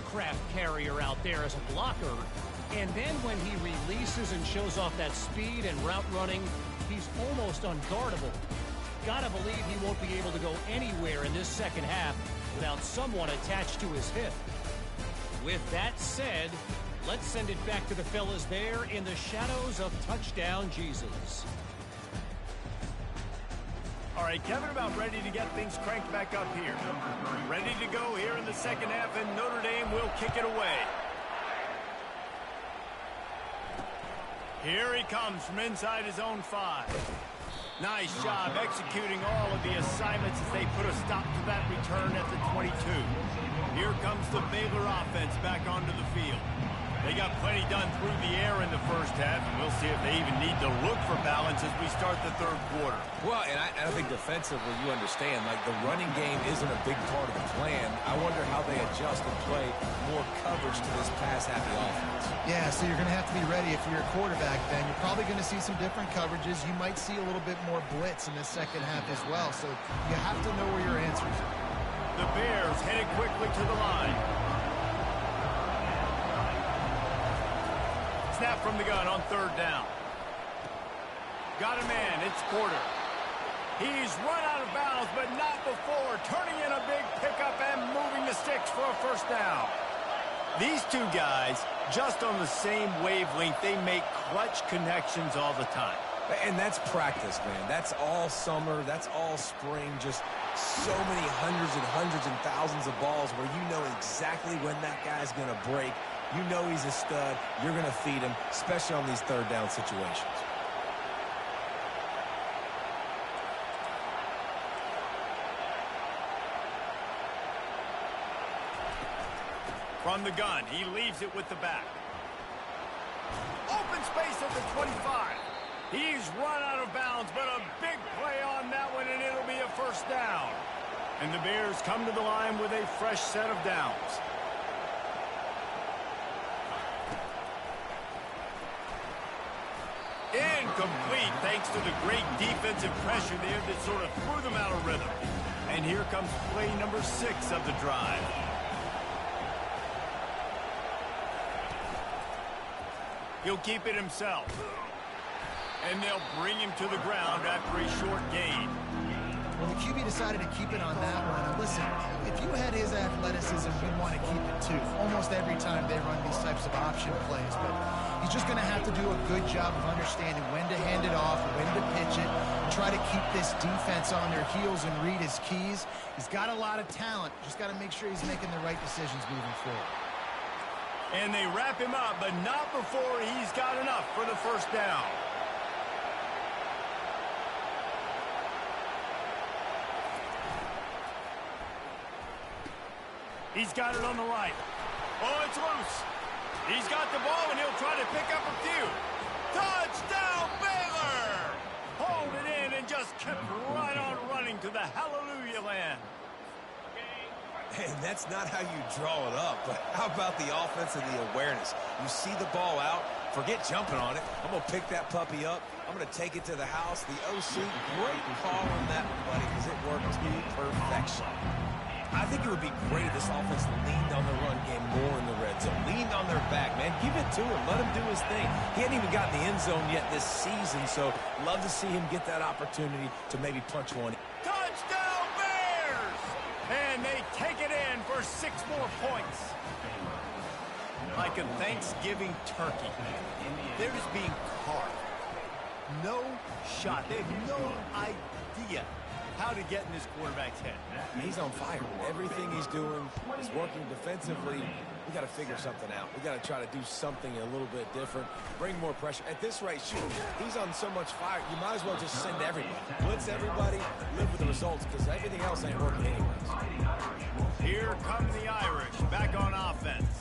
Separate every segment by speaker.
Speaker 1: aircraft carrier out there as a blocker. And then when he releases and shows off that speed and route running, he's almost unguardable. Gotta believe he won't be able to go anywhere in this second half without someone attached to his hip. With that said, let's send it back to the fellas there in the shadows of Touchdown Jesus.
Speaker 2: All right, Kevin, about ready to get things cranked back up here. Ready to go here in the second half, and Notre Dame will kick it away. Here he comes from inside his own 5. Nice job executing all of the assignments as they put a stop to that return at the 22. Here comes the Baylor offense back onto the field. They got plenty done through the air in the first half, and we'll see if they even need to look for balance as we start the third quarter.
Speaker 3: Well, and I think defensively, you understand, like the running game isn't a big part of the plan. I wonder how they adjust and play more coverage to this pass-happy offense.
Speaker 4: Yeah, so you're going to have to be ready if you're a quarterback, Ben. You're probably going to see some different coverages. You might see a little bit more blitz in the second half as well, so you have to know where your answers are.
Speaker 2: The Bears headed quickly to the line. Snap from the gun on third down. Got a man, it's Porter. He's run out of bounds, but not before turning in a big pickup and moving the sticks for a first down. These two guys, just on the same wavelength, they make clutch connections all the time.
Speaker 3: And that's practice, man. That's all summer. That's all spring. Just so many hundreds and thousands of balls where you know exactly when that guy's going to break. You know he's a stud. You're going to feed him, especially on these third down situations.
Speaker 2: From the gun, he leaves it with the back. Open space at the 25. He's run out of bounds, but a big play on that one, and it'll be a first down. And the Bears come to the line with a fresh set of downs. Incomplete, thanks to the great defensive pressure there that sort of threw them out of rhythm. And here comes play number 6 of the drive. He'll keep it himself. And they'll bring him to the ground after a short gain.
Speaker 4: Well, the QB decided to keep it on that one. And listen, if you had his athleticism, you'd want to keep it too. Almost every time they run these types of option plays. But he's just going to have to do a good job of understanding when to hand it off, when to pitch it, and try to keep this defense on their heels and read his keys. He's got a lot of talent. Just got to make sure he's making the right decisions moving forward.
Speaker 2: And they wrap him up, but not before he's got enough for the first down. He's got it on the right. Oh, it's loose. He's got the ball, and he'll try to pick up a few. Touchdown, Baylor! Hold it in and just kept right on running to the hallelujah land.
Speaker 3: And that's not how you draw it up, but how about the offense and the awareness? You see the ball out, forget jumping on it. I'm going to pick that puppy up. I'm going to take it to the house. The OC, great call on that one, buddy, because it worked to perfection. I think it would be great if this offense leaned on the run game more in the red zone. Leaned on their back, man. Give it to him. Let him do his thing. He hadn't even gotten the end zone yet this season, so love to see him get that opportunity to maybe punch one.
Speaker 2: Touchdown, Bears! And they take it in for 6 more points. Like a Thanksgiving turkey. They're just being carved. No shot. They have no idea how to get in this quarterback's head.
Speaker 3: He's on fire. Everything he's doing is working defensively. We got to figure something out. We got to try to do something a little bit different. Bring more pressure. At this rate, shoot, he's on so much fire, you might as well just send everybody. Blitz everybody, live with the results, because everything else ain't working anyways.
Speaker 2: Here come the Irish, back on offense.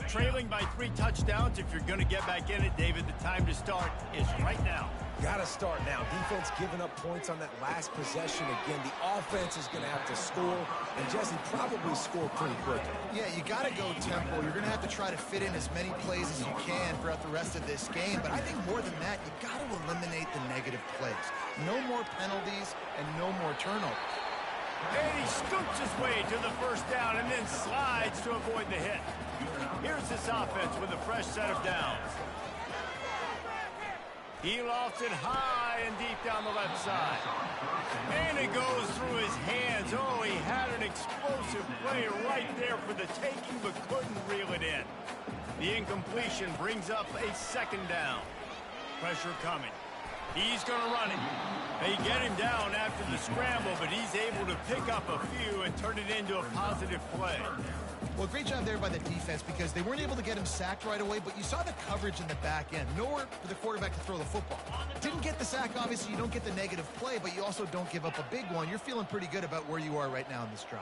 Speaker 2: Trailing by 3 touchdowns. If you're going to get back in it, David, the time to start is right now.
Speaker 3: Got to start now. Defense giving up points on that last possession. Again, the offense is going to have to score, and Jesse probably score pretty quickly.
Speaker 4: Yeah, you got to go tempo. You're going to have to try to fit in as many plays as you can throughout the rest of this game. But I think more than that, you got to eliminate the negative plays. No more penalties and no more turnovers.
Speaker 2: And he scoops his way to the first down and then slides to avoid the hit. Here's this offense with a fresh set of downs. He lofts it high and deep down the left side. And it goes through his hands. Oh, he had an explosive play right there for the taking, but couldn't reel it in. The incompletion brings up a second down. Pressure coming. He's going to run it. They get him down after the scramble, but he's able to pick up a few and turn it into a positive play.
Speaker 4: Well, great job there by the defense because they weren't able to get him sacked right away, but you saw the coverage in the back end. Nowhere for the quarterback to throw the football. Didn't get the sack, obviously. You don't get the negative play, but you also don't give up a big one. You're feeling pretty good about where you are right now in this drive.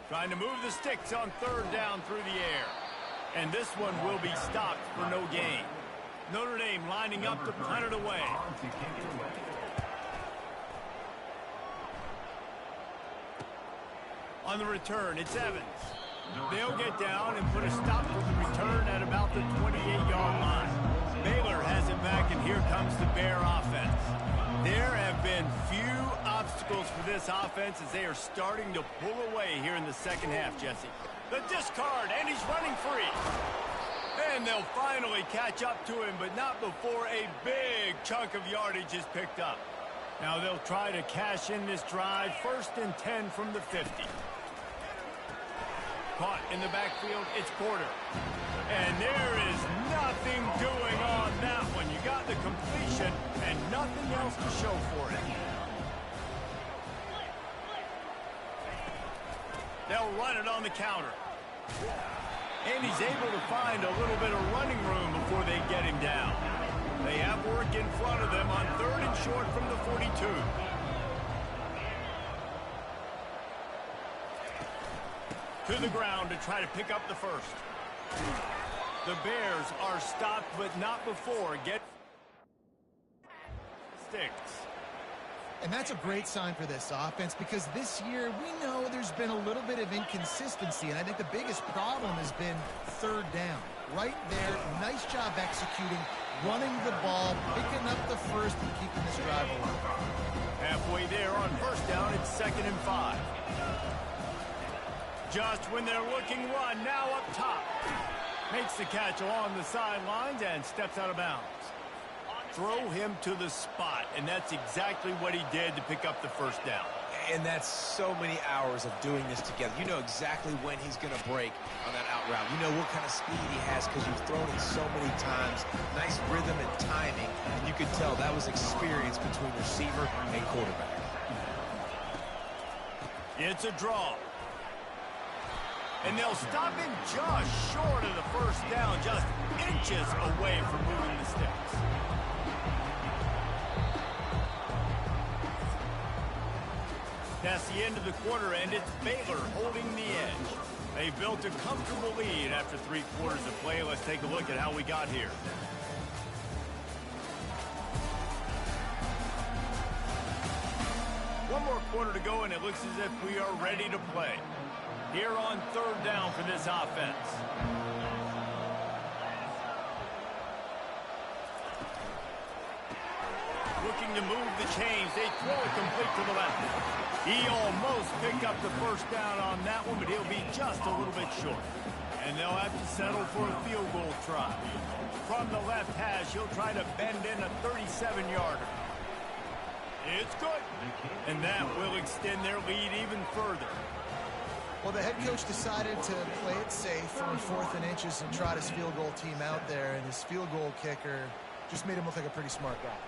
Speaker 2: Trying to move the sticks on third down through the air. And this one will be stopped for no gain. Notre Dame lining up to punt it away. On the return, it's Evans. They'll get down and put a stop to the return at about the 28-yard line. Baylor has it back, and here comes the Bear offense. There have been few obstacles for this offense as they are starting to pull away here in the second half, Jesse. The discard, and he's running free. And they'll finally catch up to him, but not before a big chunk of yardage is picked up. Now they'll try to cash in this drive, 1st and 10 from the 50. Caught in the backfield, it's Porter. And there is nothing doing on that one. You got the completion and nothing else to show for it. They'll run it on the counter. And he's able to find a little bit of running room before they get him down. They have work in front of them on 3rd and short from the 42. To the ground to try to pick up the first. The Bears are stopped, but not before. Get sticks.
Speaker 4: And that's a great sign for this offense because this year we know there's been a little bit of inconsistency, and I think the biggest problem has been third down. Right there, nice job executing, running the ball, picking up the first, and keeping this drive alive.
Speaker 2: Halfway there on first down, it's 2nd and 5. Just when they're looking run, now up top. Makes the catch along the sidelines and steps out of bounds. Throw him to the spot, and that's exactly what he did to pick up the first down.
Speaker 3: And that's so many hours of doing this together. You know exactly when he's going to break on that out route. You know what kind of speed he has because you've thrown it so many times. Nice rhythm and timing, and you could tell that was experience between receiver and quarterback.
Speaker 2: It's a draw. And they'll stop him just short of the first down, just inches away from moving the sticks. That's the end of the quarter, and it's Baylor holding the edge. They built a comfortable lead after 3 quarters of play. Let's take a look at how we got here. One more quarter to go, and it looks as if we are ready to play. Here on 3rd down for this offense. Looking to move the chains. They throw it complete to the left. He almost picked up the first down on that one, but he'll be just a little bit short. And they'll have to settle for a field goal try. From the left hash, he'll try to bend in a 37-yarder. It's good. And that will extend their lead even further.
Speaker 4: Well, the head coach decided to play it safe on 4th and inches and trot his field goal team out there, and his field goal kicker just made him look like a pretty smart guy.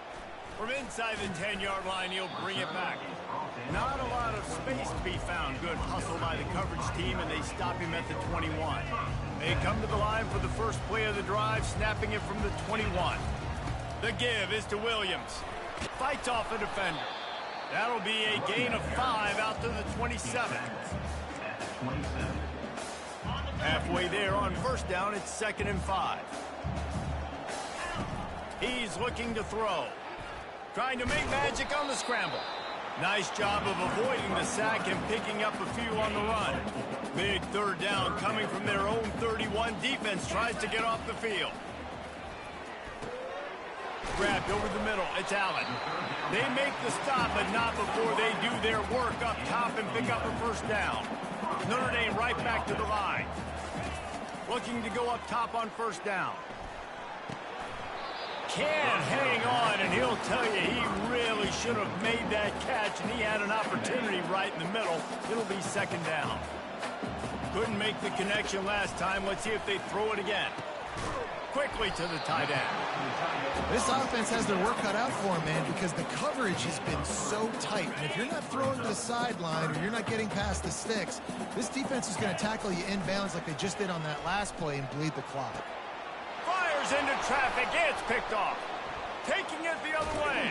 Speaker 2: From inside the 10-yard line, he'll bring it back. Not a lot of space to be found. Good hustle by the coverage team, and they stop him at the 21. They come to the line for the first play of the drive, snapping it from the 21. The give is to Williams. Fights off a defender. That'll be a gain of 5 out to the 27. Halfway there on first down, it's 2nd and 5. He's looking to throw. Trying to make magic on the scramble. Nice job of avoiding the sack and picking up a few on the run. Big 3rd down coming from their own 31. Defense tries to get off the field. Grabbed over the middle. It's Allen. They make the stop, but not before they do their work up top and pick up a first down. Notre Dame right back to the line. Looking to go up top on first down. Can't hang on, and he'll tell you he really should have made that catch, and he had an opportunity right in the middle. It'll be second down. Couldn't make the connection last time. Let's see if they throw it again. Quickly to the tight end.
Speaker 4: This offense has their work cut out for them, man, because the coverage has been so tight. And if you're not throwing to the sideline or you're not getting past the sticks, this defense is going to tackle you inbounds like they just did on that last play and bleed the clock.
Speaker 2: Fires into traffic. It's picked off. Taking it the other way.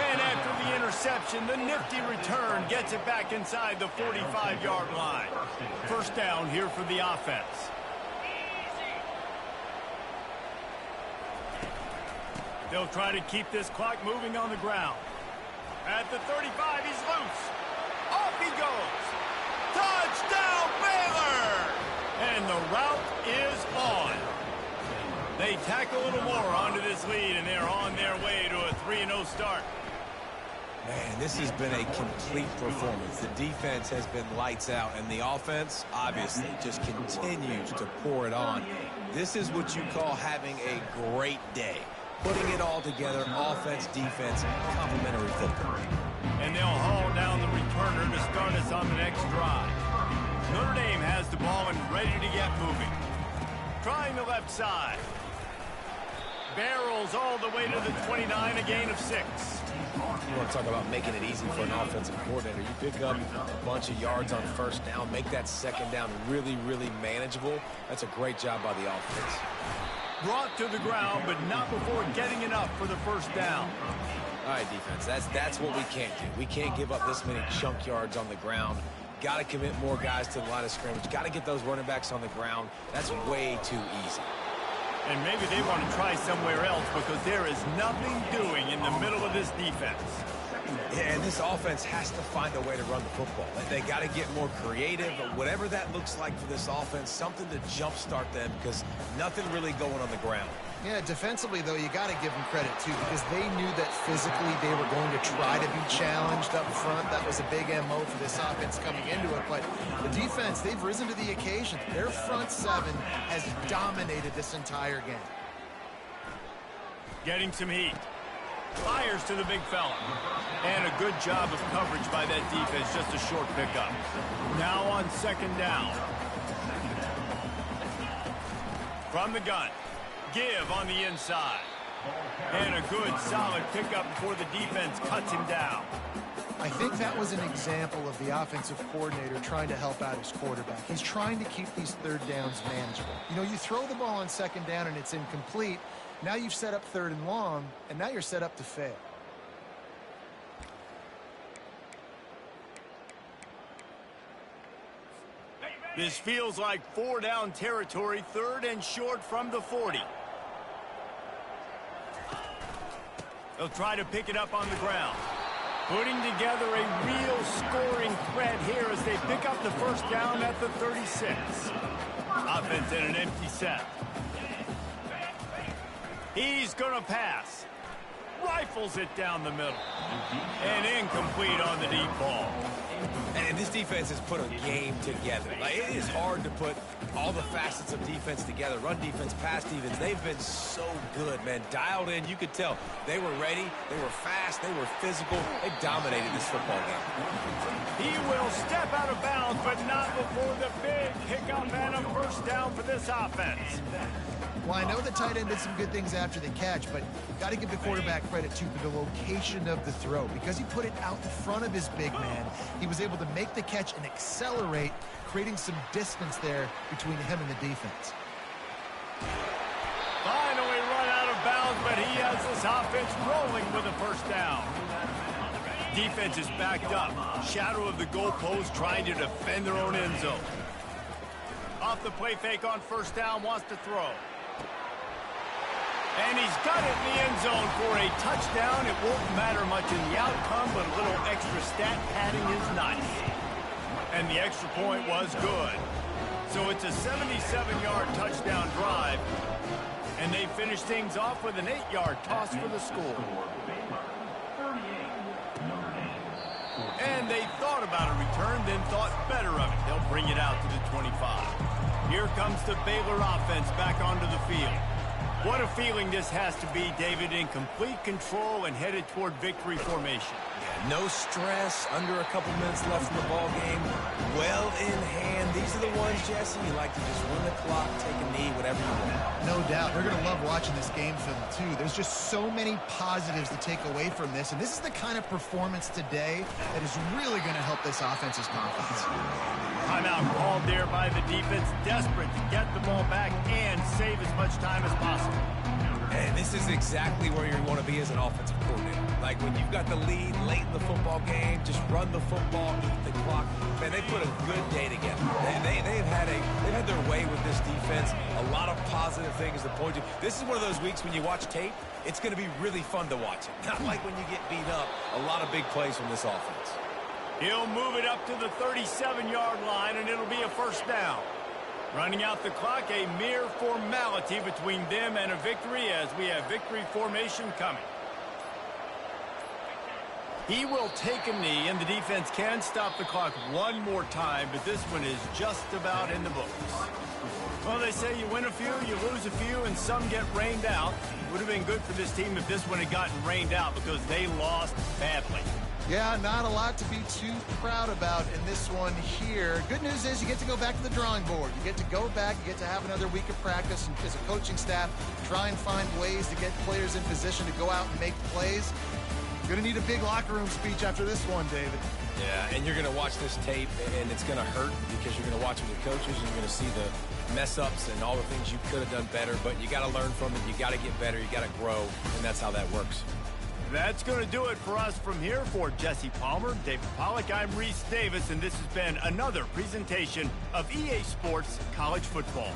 Speaker 2: And after the interception, the nifty return gets it back inside the 45-yard line. First down here for the offense. They'll try to keep this clock moving on the ground. At the 35, he's loose. Off he goes. Touchdown, Baylor! And the route is on. They tack a little more onto this lead, and they're on their way to a 3-0 start.
Speaker 3: Man, this has been a complete performance. The defense has been lights out, and the offense, obviously, just continues to pour it on. This is what you call having a great day. Putting it all together, offense, defense, complementary football.
Speaker 2: And they'll haul down the returner to start us on the next drive. Notre Dame has the ball and ready to get moving. Trying the left side. Barrels all the way to the 29, a gain of 6.
Speaker 3: You want to talk about making it easy for an offensive coordinator. You pick up a bunch of yards on first down, make that second down really, really manageable. That's a great job by the offense.
Speaker 2: Brought to the ground, but not before getting enough for the first down.
Speaker 3: All right, defense, that's what we can't do. We can't give up this many chunk yards on the ground. Got to commit more guys to the line of scrimmage. Got to get those running backs on the ground. That's way too easy.
Speaker 2: And maybe they want to try somewhere else because there is nothing doing in the middle of this defense.
Speaker 3: Yeah, and this offense has to find a way to run the football. They got to get more creative, but whatever that looks like for this offense, something to jumpstart them because nothing really going on the ground.
Speaker 4: Yeah, defensively, though, you got to give them credit, too, because they knew that physically they were going to try to be challenged up front. That was a big MO for this offense coming into it. But the defense, they've risen to the occasion. Their front seven has dominated this entire game.
Speaker 2: Getting some heat. Fires to the big fella. And a good job of coverage by that defense. Just a short pickup. Now on second down. From the gun. Give on the inside. And a good, solid pickup before the defense cuts him down.
Speaker 4: I think that was an example of the offensive coordinator trying to help out his quarterback. He's trying to keep these third downs manageable. You know, you throw the ball on second down and it's incomplete. Now you've set up third and long, and now you're set up to fail.
Speaker 2: This feels like 4-down territory, third and short from the 40. They'll try to pick it up on the ground. Putting together a real scoring threat here as they pick up the first down at the 36. Offense in an empty set. He's going to pass. Rifles it down the middle. And incomplete on the deep ball.
Speaker 3: And this defense has put a game together. Like, it is hard to put all the facets of defense together. Run defense, pass defense. They've been so good, man. Dialed in. You could tell they were ready. They were fast. They were physical. They dominated this football game.
Speaker 2: He will step out of bounds, but not before the big pickup and a first down for this offense.
Speaker 4: Well, I know the tight end did some good things after the catch, but you've got to give the quarterback credit, too, for the location of the throw. Because he put it out in front of his big man, he was able to make the catch and accelerate, creating some distance there between him and the defense.
Speaker 2: Finally run out of bounds, but he has this offense rolling with a first down. Defense is backed up. Shadow of the goalpost trying to defend their own end zone. Off the play fake on first down, wants to throw. And he's got it in the end zone for a touchdown. It won't matter much in the outcome, but a little extra stat padding is nice. And the extra point was good. So it's a 77-yard touchdown drive, and they finish things off with an 8-yard toss for the score. And they thought about a return, then thought better of it. They'll bring it out to the 25. Here comes the Baylor offense back onto the field. What a feeling this has to be, David, in complete control and headed toward victory formation.
Speaker 3: Yeah, no stress, under a couple minutes left in the ball game. Well in hand. These are the ones, Jesse, you like to just run the clock, take a knee, whatever you want.
Speaker 4: No doubt. We're going to love watching this game film, too. There's just so many positives to take away from this, and this is the kind of performance today that is really going to help this offense's confidence.
Speaker 2: Timeout called there by the defense, desperate to get the ball back and save as much time as possible.
Speaker 3: And this is exactly where you want to be as an offensive coordinator. Like when you've got the lead late in the football game, just run the football, eat the clock. Man, they put a good day together. They've had their way with this defense. A lot of positive things to point to. This is one of those weeks when you watch tape, it's going to be really fun to watch it. Not like when you get beat up. A lot of big plays from this offense.
Speaker 2: He'll move it up to the 37-yard line, and it'll be a first down. Running out the clock, a mere formality between them and a victory as we have victory formation coming. He will take a knee, and the defense can stop the clock one more time, but this one is just about in the books. Well, they say you win a few, you lose a few, and some get rained out. Would have been good for this team if this one had gotten rained out because they lost badly.
Speaker 4: Yeah, not a lot to be too proud about in this one here. Good news is you get to go back to the drawing board. You get to go back, you get to have another week of practice, and as a coaching staff, try and find ways to get players in position to go out and make plays. You're going to need a big locker room speech after this one, David.
Speaker 3: Yeah, and you're going to watch this tape, and it's going to hurt because you're going to watch it with coaches, and you're going to see the mess-ups and all the things you could have done better, but you got to learn from it. You got to get better. You got to grow, and that's how that works.
Speaker 2: That's going to do it for us from here. For Jesse Palmer, David Pollack, I'm Reese Davis, and this has been another presentation of EA Sports College Football.